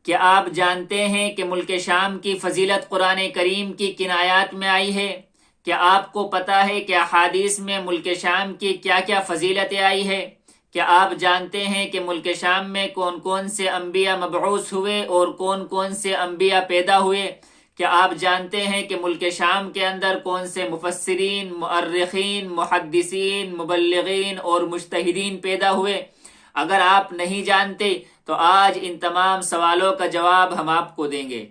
کیا آپ جانتے ہیں کہ ملک شام کی فضیلت قرآن کریم کی کن آیات میں آئی ہے؟ کیا آپ کو پتہ ہے کہ احادیث میں ملک شام کی کیا کیا فضیلتیں آئی ہے؟ کیا آپ جانتے ہیں کہ ملک شام میں کون کون سے انبیاء مبعوث ہوئے اور کون کون سے انبیاء پیدا ہوئے؟ کیا آپ جانتے ہیں کہ ملک شام کے اندر کون سے مفسرین، مؤرخین، محدثین، مبلغین اور مجتہدین پیدا ہوئے؟ اگر آپ نہیں جانتے تو آج ان تمام سوالوں کا جواب ہم آپ کو دیں گے۔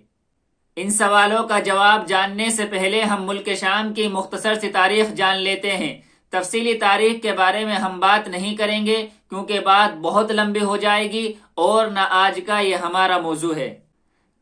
ان سوالوں کا جواب جاننے سے پہلے ہم ملک شام کی مختصر سی تاریخ جان لیتے ہیں۔ تفصیلی تاریخ کے بارے میں ہم بات نہیں کریں گے کیونکہ بات بہت لمبی ہو جائے گی اور نہ آج کا یہ ہمارا موضوع ہے۔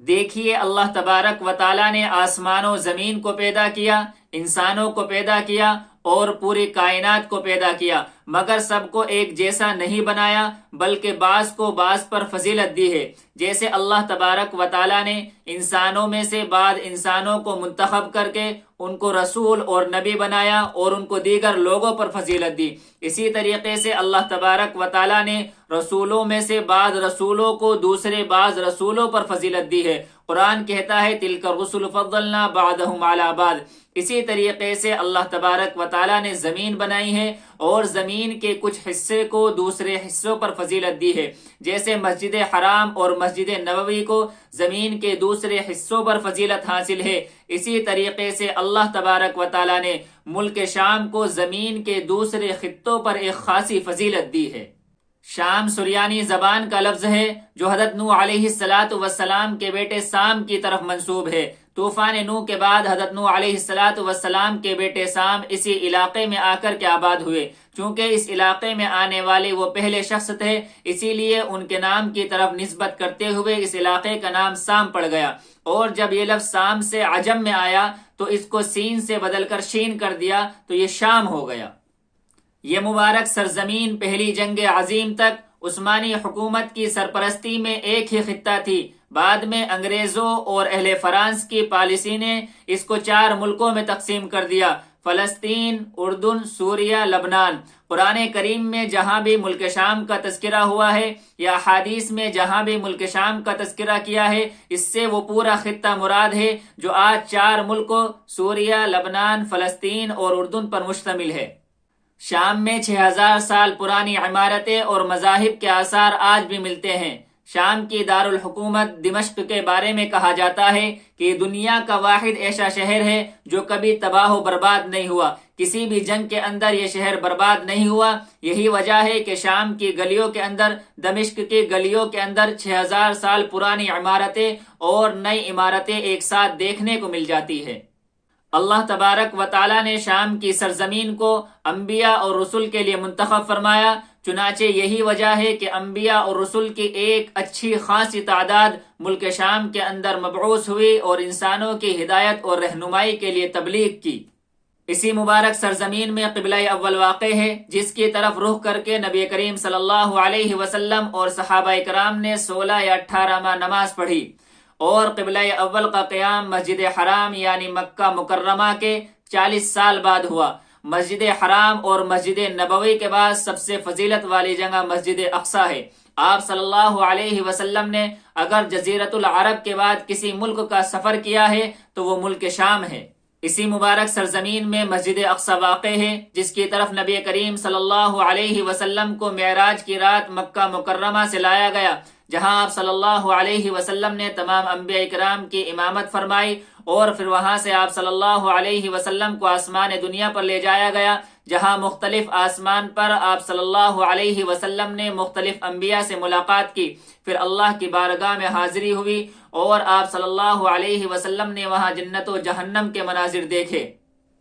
دیکھیے، اللہ تبارک و تعالیٰ نے آسمان و زمین کو پیدا کیا، انسانوں کو پیدا کیا اور پوری کائنات کو پیدا کیا، مگر سب کو ایک جیسا نہیں بنایا بلکہ بعض کو بعض پر فضیلت دی ہے۔ جیسے اللہ تبارک و تعالیٰ نے انسانوں میں سے بعض انسانوں کو منتخب کر کے ان کو رسول اور نبی بنایا اور ان کو دیگر لوگوں پر فضیلت دی، اسی طریقے سے اللہ تبارک و تعالیٰ نے رسولوں میں سے بعض رسولوں کو دوسرے بعض رسولوں پر فضیلت دی ہے۔ قرآن کہتا ہے تلک الرسل فضلنا بعضهم علی بعض۔ اسی طریقے سے اللہ تبارک و تعالیٰ نے زمین بنائی ہے اور زمین کے کچھ حصے کو دوسرے حصوں پر فضیلت دی ہے، جیسے مسجد حرام اور مسجد نبوی کو زمین کے دوسرے حصوں پر فضیلت حاصل ہے۔ اسی طریقے سے اللہ تبارک و تعالیٰ نے ملک شام کو زمین کے دوسرے خطوں پر ایک خاصی فضیلت دی ہے۔ شام سریانی زبان کا لفظ ہے جو حضرت نوح علیہ السلام کے بیٹے سام کی طرف منسوب ہے۔ طوفان نوح کے بعد حضرت نوح علیہ السلام کے بیٹے سام اسی علاقے میں آ کر کے آباد ہوئے۔ چونکہ اس علاقے میں آنے والے وہ پہلے شخص تھے، اسی لیے ان کے نام کی طرف نسبت کرتے ہوئے اس علاقے کا نام سام پڑ گیا، اور جب یہ لفظ سام سے عجم میں آیا تو اس کو سین سے بدل کر شین کر دیا تو یہ شام ہو گیا۔ یہ مبارک سرزمین پہلی جنگ عظیم تک عثمانی حکومت کی سرپرستی میں ایک ہی خطہ تھی۔ بعد میں انگریزوں اور اہل فرانس کی پالیسی نے اس کو 4 ملکوں میں تقسیم کر دیا: فلسطین، اردن، سوریہ، لبنان۔ قرآن کریم میں جہاں بھی ملک شام کا تذکرہ ہوا ہے یا احادیث میں جہاں بھی ملک شام کا تذکرہ کیا ہے، اس سے وہ پورا خطہ مراد ہے جو آج 4 ملکوں سوریہ، لبنان، فلسطین اور اردن پر مشتمل ہے۔ شام میں 6000 سال پرانی عمارتیں اور مذاہب کے آثار آج بھی ملتے ہیں۔ شام کی دارالحکومت دمشق کے بارے میں کہا جاتا ہے کہ یہ دنیا کا واحد ایسا شہر ہے جو کبھی تباہ و برباد نہیں ہوا، کسی بھی جنگ کے اندر یہ شہر برباد نہیں ہوا۔ یہی وجہ ہے کہ شام کی گلیوں کے اندر، دمشق کی گلیوں کے اندر 6000 سال پرانی عمارتیں اور نئی عمارتیں ایک ساتھ دیکھنے کو مل جاتی ہے۔ اللہ تبارک و تعالیٰ نے شام کی سرزمین کو انبیاء اور رسل کے لیے منتخب فرمایا، چنانچہ یہی وجہ ہے کہ انبیاء اور رسل کی ایک اچھی خاصی تعداد ملک شام کے اندر مبعوث ہوئی اور انسانوں کی ہدایت اور رہنمائی کے لیے تبلیغ کی۔ اسی مبارک سرزمین میں قبلہ اول واقع ہے، جس کی طرف رخ کر کے نبی کریم صلی اللہ علیہ وسلم اور صحابہ کرام نے 16 یا 18 ماہ نماز پڑھی، اور قبلہ اول کا قیام مسجد حرام یعنی مکہ مکرمہ کے 40 سال بعد ہوا۔ مسجد حرام اور مسجد نبوی کے بعد سب سے فضیلت والی جگہ مسجد اقصی ہے۔ آپ صلی اللہ علیہ وسلم نے اگر جزیرۃ العرب کے بعد کسی ملک کا سفر کیا ہے تو وہ ملک شام ہے۔ اسی مبارک سرزمین میں مسجد اقصی واقع ہے، جس کی طرف نبی کریم صلی اللہ علیہ وسلم کو معراج کی رات مکہ مکرمہ سے لایا گیا، جہاں آپ صلی اللہ علیہ وسلم نے تمام انبیاء کرام کی امامت فرمائی، اور پھر وہاں سے آپ صلی اللہ علیہ وسلم کو آسمان دنیا پر لے جایا گیا، جہاں مختلف آسمان پر آپ صلی اللہ علیہ وسلم نے مختلف انبیاء سے ملاقات کی، پھر اللہ کی بارگاہ میں حاضری ہوئی اور آپ صلی اللہ علیہ وسلم نے وہاں جنت و جہنم کے مناظر دیکھے۔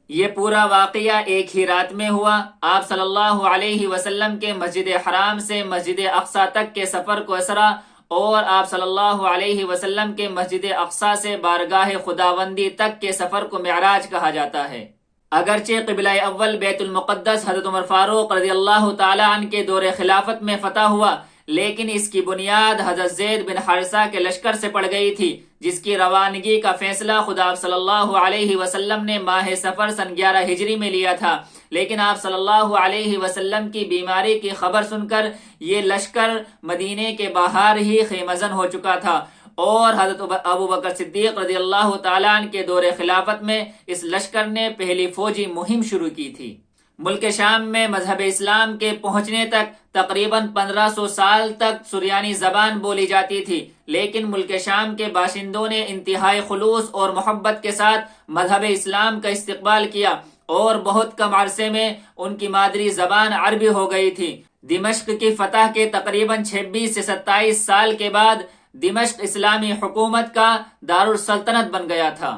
یہ پورا واقعہ ایک ہی رات میں ہوا۔ آپ صلی اللہ علیہ وسلم کے مسجد حرام سے مسجد اقصی تک کے سفر کو اسرا، اور آپ صلی اللہ علیہ وسلم کے مسجد اقصی سے بارگاہ خداوندی تک کے سفر کو معراج کہا جاتا ہے۔ اگرچہ قبلہ اول بیت المقدس حضرت عمر فاروق رضی اللہ تعالی عنہ کے دور خلافت میں فتح ہوا، لیکن اس کی بنیاد حضرت زید بن حارثہ کے لشکر سے پڑ گئی تھی، جس کی روانگی کا فیصلہ خدا صلی اللہ علیہ وسلم نے ماہ صفر سن 11 ہجری میں لیا تھا، لیکن آپ صلی اللہ علیہ وسلم کی بیماری کی خبر سن کر یہ لشکر مدینے کے باہر ہی خیمہ زن ہو چکا تھا، اور حضرت ابو بکر صدیق رضی اللہ تعالیٰ عنہ کے دور خلافت میں اس لشکر نے پہلی فوجی مہم شروع کی تھی۔ ملک شام میں مذہب اسلام کے پہنچنے تک تقریباً 1500 سال تک سریانی زبان بولی جاتی تھی، لیکن ملک شام کے باشندوں نے انتہائی خلوص اور محبت کے ساتھ مذہب اسلام کا استقبال کیا اور بہت کم عرصے میں ان کی مادری زبان عربی ہو گئی تھی۔ دمشق کی فتح کے تقریباً 26 سے 27 سال کے بعد دمشق اسلامی حکومت کا دارالسلطنت بن گیا تھا۔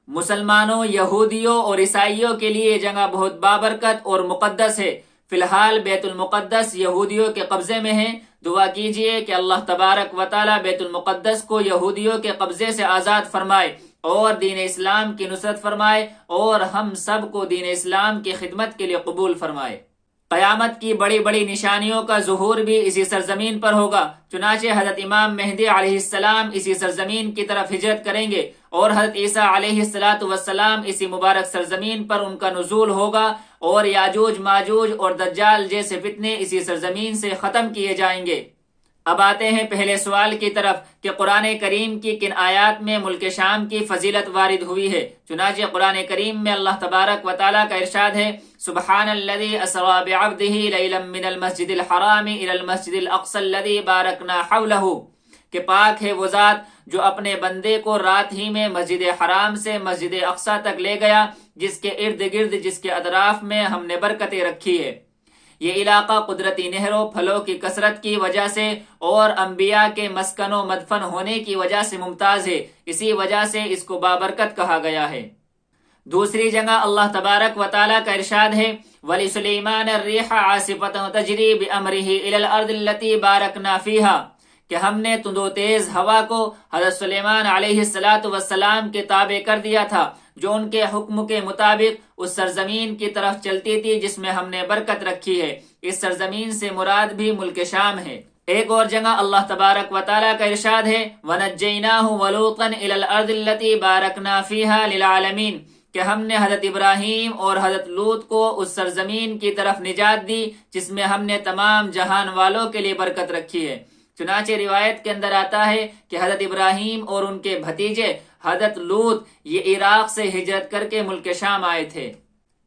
مسلمانوں، یہودیوں اور عیسائیوں کے لیے یہ جگہ بہت بابرکت اور مقدس ہے۔ فی الحال بیت المقدس یہودیوں کے قبضے میں ہے۔ دعا کیجئے کہ اللہ تبارک و تعالی بیت المقدس کو یہودیوں کے قبضے سے آزاد فرمائے اور دین اسلام کی نصرت فرمائے اور ہم سب کو دین اسلام کی خدمت کے لیے قبول فرمائے۔ قیامت کی بڑی بڑی نشانیوں کا ظہور بھی اسی سرزمین پر ہوگا، چنانچہ حضرت امام مہدی علیہ السلام اسی سرزمین کی طرف ہجرت کریں گے اور حضرت عیسیٰ علیہ السلام اسی مبارک سرزمین پر ان کا نزول ہوگا اور یاجوج ماجوج اور دجال جیسے فتنے اسی سرزمین سے ختم کیے جائیں گے۔ اب آتے ہیں پہلے سوال کی طرف کہ قرآن کریم کی کن آیات میں ملک شام کی فضیلت وارد ہوئی ہے۔ چنانچہ قرآن کریم میں اللہ تبارک و تعالیٰ کا ارشاد ہے، سبحان الذی اسری بعبدہ لیلا من المسجد الحرام الی المسجد الاقصی الذی بارکنا حولہ، کہ پاک ہے وہ ذات جو اپنے بندے کو رات ہی میں مسجد حرام سے مسجد اقصی تک لے گیا، جس کے ارد گرد، جس کے اطراف میں ہم نے برکتیں رکھی ہے۔ یہ علاقہ قدرتی نہروں، پھلوں کی کثرت کی وجہ سے اور انبیاء کے مسکن و مدفن ہونے کی وجہ سے ممتاز ہے، اسی وجہ سے اس کو بابرکت کہا گیا ہے۔ دوسری جگہ اللہ تبارک و تعالیٰ کا ارشاد ہے، وَلِسُلَيْمَانَ الرِّيحَ عَاصِفَةً تَجْرِي بِأَمْرِهِ إِلَى الْأَرْضِ الَّتِي بَارَكْنَا فِيهَا، کہ ہم نے تند و تیز ہوا کو حضرت سلیمان علیہ السلام کے تابع کر دیا تھا، جو ان کے حکم کے مطابق اس سرزمین کی طرف چلتی تھی جس میں ہم نے برکت رکھی ہے۔ اس سرزمین سے مراد بھی ملک شام ہے۔ ایک اور جگہ اللہ تبارک و تعالیٰ کا ارشاد ہے، وَنَجَّيْنَاهُ وَلُوطًا إِلَى الْأَرْضِ الَّتِي بَارَكْنَا فِيهَا لِلْعَالَمِينَ، کہ ہم نے حضرت ابراہیم اور حضرت لوط کو اس سرزمین کی طرف نجات دی جس میں ہم نے تمام جہان والوں کے لیے برکت رکھی ہے۔ چنانچہ روایت کے اندر آتا ہے کہ حضرت ابراہیم اور ان کے بھتیجے حضرت لوط یہ عراق سے ہجرت کر کے ملک شام آئے تھے۔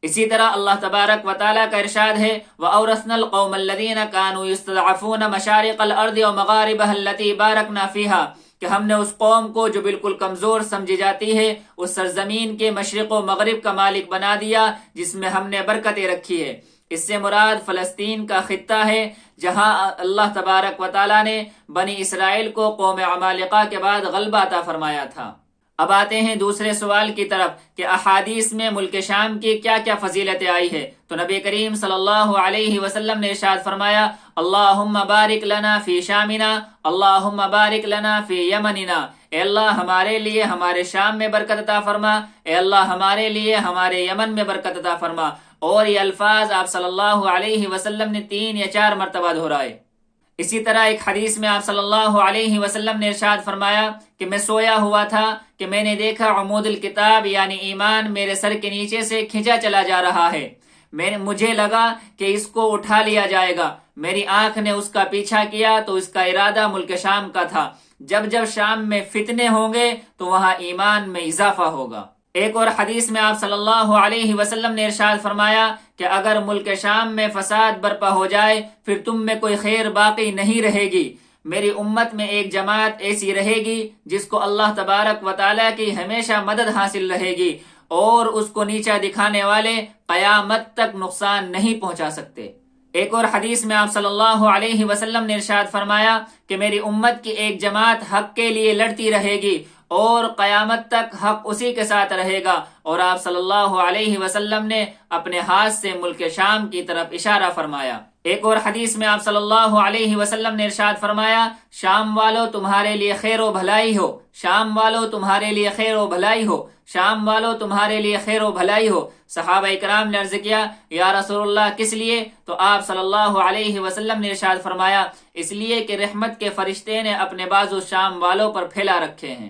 اسی طرح اللہ تبارک و تعالیٰ کا ارشاد ہے، وَأَوْرَثْنَا الْقَوْمَ الَّذِينَ كَانُوا يُسْتَضْعَفُونَ مَشَارِقَ الْأَرْضِ وَمَغَارِبَهَا الَّتِي بَارَكْنَا فِيهَا، کہ ہم نے اس قوم کو جو بالکل کمزور سمجھی جاتی ہے اس سرزمین کے مشرق و مغرب کا مالک بنا دیا جس میں ہم نے برکتیں رکھی ہے۔ اس سے مراد فلسطین کا خطہ ہے جہاں اللہ تبارک و تعالیٰ نے بنی اسرائیل کو قوم عمالقہ کے بعد غلبہ عطا فرمایا تھا۔ اب آتے ہیں دوسرے سوال کی طرف کہ احادیث میں ملک شام کی کیا کیا فضیلتیں آئی ہے۔ تو نبی کریم صلی اللہ علیہ وسلم نے ارشاد فرمایا، اللہم بارک لنا فی شامنا، اللہم بارک لنا فی یمننا، اے اللہ ہمارے لیے ہمارے شام میں برکت عطا فرما، اے اللہ ہمارے لیے ہمارے یمن میں برکت عطا فرما۔ اور یہ الفاظ آپ صلی اللہ علیہ وسلم نے 3 یا 4 مرتبہ دہرائے۔ اسی طرح ایک حدیث میں آپ صلی اللہ علیہ وسلم نے ارشاد فرمایا کہ میں سویا ہوا تھا کہ میں نے دیکھا عمود الکتاب یعنی ایمان میرے سر کے نیچے سے کھینچا چلا جا رہا ہے۔ مجھے لگا کہ اس کو اٹھا لیا جائے گا، میری آنکھ نے اس کا پیچھا کیا تو اس کا ارادہ ملک شام کا تھا۔ جب جب شام میں فتنے ہوں گے تو وہاں ایمان میں اضافہ ہوگا۔ ایک اور حدیث میں آپ صلی اللہ علیہ وسلم نے ارشاد فرمایا کہ اگر ملک شام میں فساد برپا ہو جائے پھر تم میں کوئی خیر باقی نہیں رہے گی۔ میری امت میں ایک جماعت ایسی رہے گی جس کو اللہ تبارک و تعالیٰ کی ہمیشہ مدد حاصل رہے گی اور اس کو نیچا دکھانے والے قیامت تک نقصان نہیں پہنچا سکتے۔ ایک اور حدیث میں آپ صلی اللہ علیہ وسلم نے ارشاد فرمایا کہ میری امت کی ایک جماعت حق کے لیے لڑتی رہے گی اور قیامت تک حق اسی کے ساتھ رہے گا، اور آپ صلی اللہ علیہ وسلم نے اپنے ہاتھ سے ملک شام کی طرف اشارہ فرمایا۔ ایک اور حدیث میں آپ صلی اللہ علیہ وسلم نے ارشاد فرمایا، شام والو تمہارے لیے خیر و بھلائی ہو، شام والو تمہارے لیے خیر و بھلائی ہو، شام والو تمہارے لیے خیر و بھلائی ہو۔ صحابہ اکرام نے عرض کیا، یا رسول اللہ کس لیے؟ تو آپ صلی اللہ علیہ وسلم نے ارشاد فرمایا، اس لیے کہ رحمت کے فرشتے نے اپنے بازو شام والوں پر پھیلا رکھے ہیں۔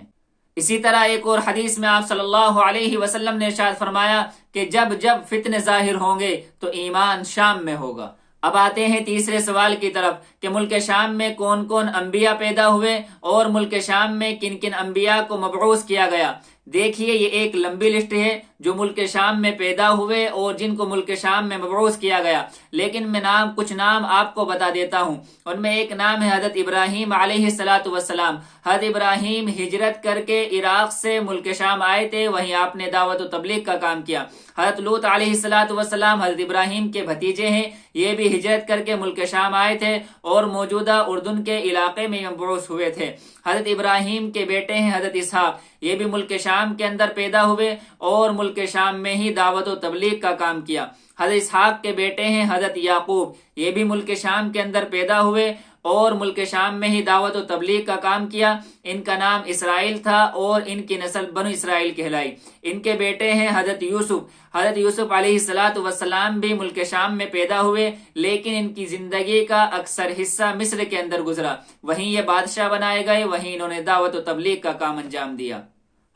اسی طرح ایک اور حدیث میں آپ صلی اللہ علیہ وسلم نے ارشاد فرمایا کہ جب جب فتنے ظاہر ہوں گے تو ایمان شام میں ہوگا۔ اب آتے ہیں تیسرے سوال کی طرف کہ ملک شام میں کون کون انبیاء پیدا ہوئے اور ملک شام میں کن کن انبیاء کو مبعوث کیا گیا۔ دیکھیے یہ ایک لمبی لسٹ ہے جو ملک شام میں پیدا ہوئے اور جن کو ملک شام میں مبعوث کیا گیا، لیکن میں کچھ نام آپ کو بتا دیتا ہوں۔ ان میں ایک نام ہے حضرت ابراہیم علیہ السلام۔ حضرت ابراہیم ہجرت کر کے عراق سے ملک شام آئے تھے، وہیں آپ نے دعوت و تبلیغ کا کام کیا۔ حضرت لوط علیہ السلام حضرت ابراہیم کے بھتیجے ہیں، یہ بھی ہجرت کر کے ملک شام آئے تھے اور موجودہ اردن کے علاقے میں مبعوث ہوئے تھے۔ حضرت ابراہیم کے بیٹے ہیں حضرت اسحاق، یہ بھی ملک شام کے اندر پیدا ہوئے اور ملک شام میں ہی دعوت و تبلیغ کا کام کیا۔ حضرت اسحاق کے بیٹے ہیں حضرت یعقوب، یہ بھی ملک شام کے اندر پیدا ہوئے اور ملک شام میں ہی دعوت و تبلیغ کا کام کیا۔ ان کا نام اسرائیل تھا اور ان کی نسل بنو اسرائیل کہلائی۔ ان کے بیٹے ہیں حضرت یوسف۔ حضرت یوسف علیہ السلام بھی ملک شام میں پیدا ہوئے، لیکن ان کی زندگی کا اکثر حصہ مصر کے اندر گزرا، وہیں یہ بادشاہ بنائے گئے، وہیں انہوں نے دعوت و تبلیغ کا کام انجام دیا۔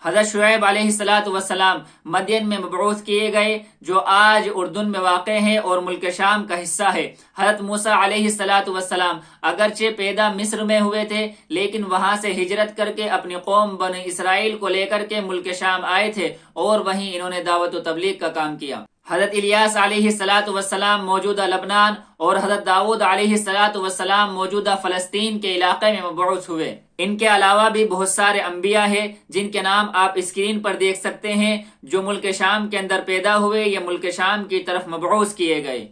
حضرت شعیب علیہ السلام مدین میں مبعوث کیے گئے، جو آج اردن میں واقع ہے اور ملک شام کا حصہ ہے۔ حضرت موسیٰ علیہ السلام اگرچہ پیدا مصر میں ہوئے تھے، لیکن وہاں سے ہجرت کر کے اپنی قوم بنی اسرائیل کو لے کر کے ملک شام آئے تھے اور وہیں انہوں نے دعوت و تبلیغ کا کام کیا۔ حضرت الیاس علیہ السلام موجودہ لبنان اور حضرت داؤد علیہ السلام موجودہ فلسطین کے علاقے میں مبعوث ہوئے۔ ان کے علاوہ بھی بہت سارے انبیاء ہیں جن کے نام آپ اسکرین پر دیکھ سکتے ہیں، جو ملک شام کے اندر پیدا ہوئے یا ملک شام کی طرف مبعوث کیے گئے۔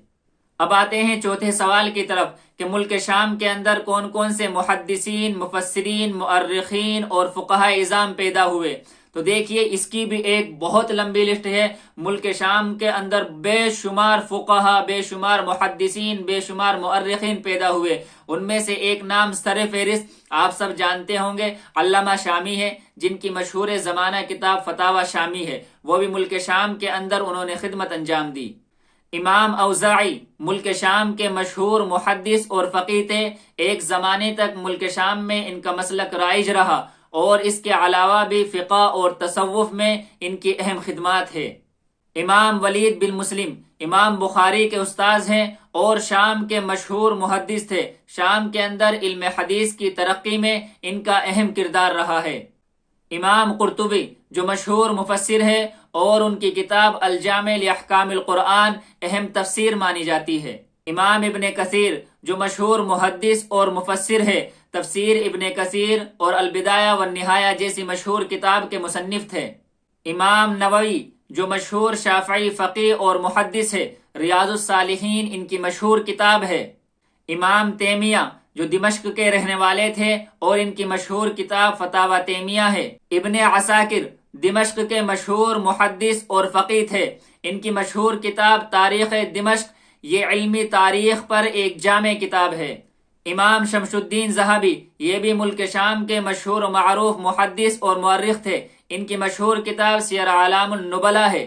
اب آتے ہیں چوتھے سوال کی طرف کہ ملک شام کے اندر کون کون سے محدثین، مفسرین، مؤرخین اور فقہاء اعظام پیدا ہوئے۔ تو دیکھیے اس کی بھی ایک بہت لمبی لسٹ ہے۔ ملک شام کے اندر بے شمار فقہاء، بے شمار محدثین، بے شمار مؤرخین پیدا ہوئے۔ ان میں سے ایک نام سر فہرست آپ سب جانتے ہوں گے، علامہ شامی ہے، جن کی مشہور زمانہ کتاب فتاوی شامی ہے۔ وہ بھی ملک شام کے اندر انہوں نے خدمت انجام دی۔ امام اوزاعی ملک شام کے مشہور محدث اور فقیہ تھے۔ ایک زمانے تک ملک شام میں ان کا مسلک رائج رہا اور اس کے علاوہ بھی فقہ اور تصوف میں ان کی اہم خدمات ہے۔ امام ولید بن مسلم امام بخاری کے استاذ ہیں اور شام کے مشہور محدث تھے۔ شام کے اندر علم حدیث کی ترقی میں ان کا اہم کردار رہا ہے۔ امام قرطبی جو مشہور مفسر ہے اور ان کی کتاب الجامع لاحکام القرآن اہم تفسیر مانی جاتی ہے۔ امام ابن کثیر جو مشہور محدث اور مفسر ہے، تفسیر ابن کثیر اور البدایہ والنہایہ جیسی مشہور کتاب کے مصنف تھے۔ امام نووی جو مشہور شافعی فقیہ اور محدث ہے، ریاض الصالحین ان کی مشہور کتاب ہے۔ امام تیمیہ جو دمشق کے رہنے والے تھے اور ان کی مشہور کتاب فتاوی تیمیہ ہے۔ ابن عساکر دمشق کے مشہور محدث اور فقیہ تھے، ان کی مشہور کتاب تاریخ دمشق یہ علمی تاریخ پر ایک جامع کتاب ہے۔ امام شمس الدین ذہبی یہ بھی ملک شام کے مشہور و معروف محدث اور مورخ تھے، ان کی مشہور کتاب سیر اعلام النبلاء ہے۔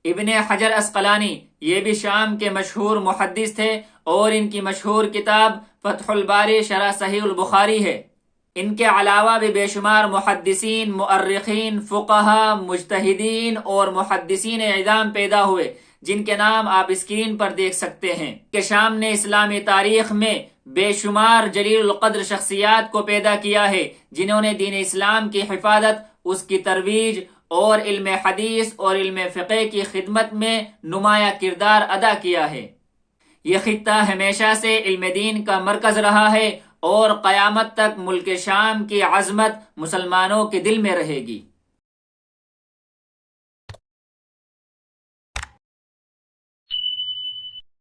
ابن حجر عسقلانی یہ بھی شام کے مشہور محدث تھے اور ان کی مشہور کتاب فتح الباری شرح صحیح البخاری ہے۔ ان کے علاوہ بھی بے شمار محدثین، مؤرخین، فقہاء، مجتہدین اور محدثین اعظام پیدا ہوئے، جن کے نام آپ اسکرین پر دیکھ سکتے ہیں کہ شام نے اسلامی تاریخ میں بے شمار جلیل القدر شخصیات کو پیدا کیا ہے، جنہوں نے دین اسلام کی حفاظت، اس کی ترویج اور علم حدیث اور علم فقہ کی خدمت میں نمایاں کردار ادا کیا ہے۔ یہ خطہ ہمیشہ سے علم دین کا مرکز رہا ہے اور قیامت تک ملک شام کی عظمت مسلمانوں کے دل میں رہے گی۔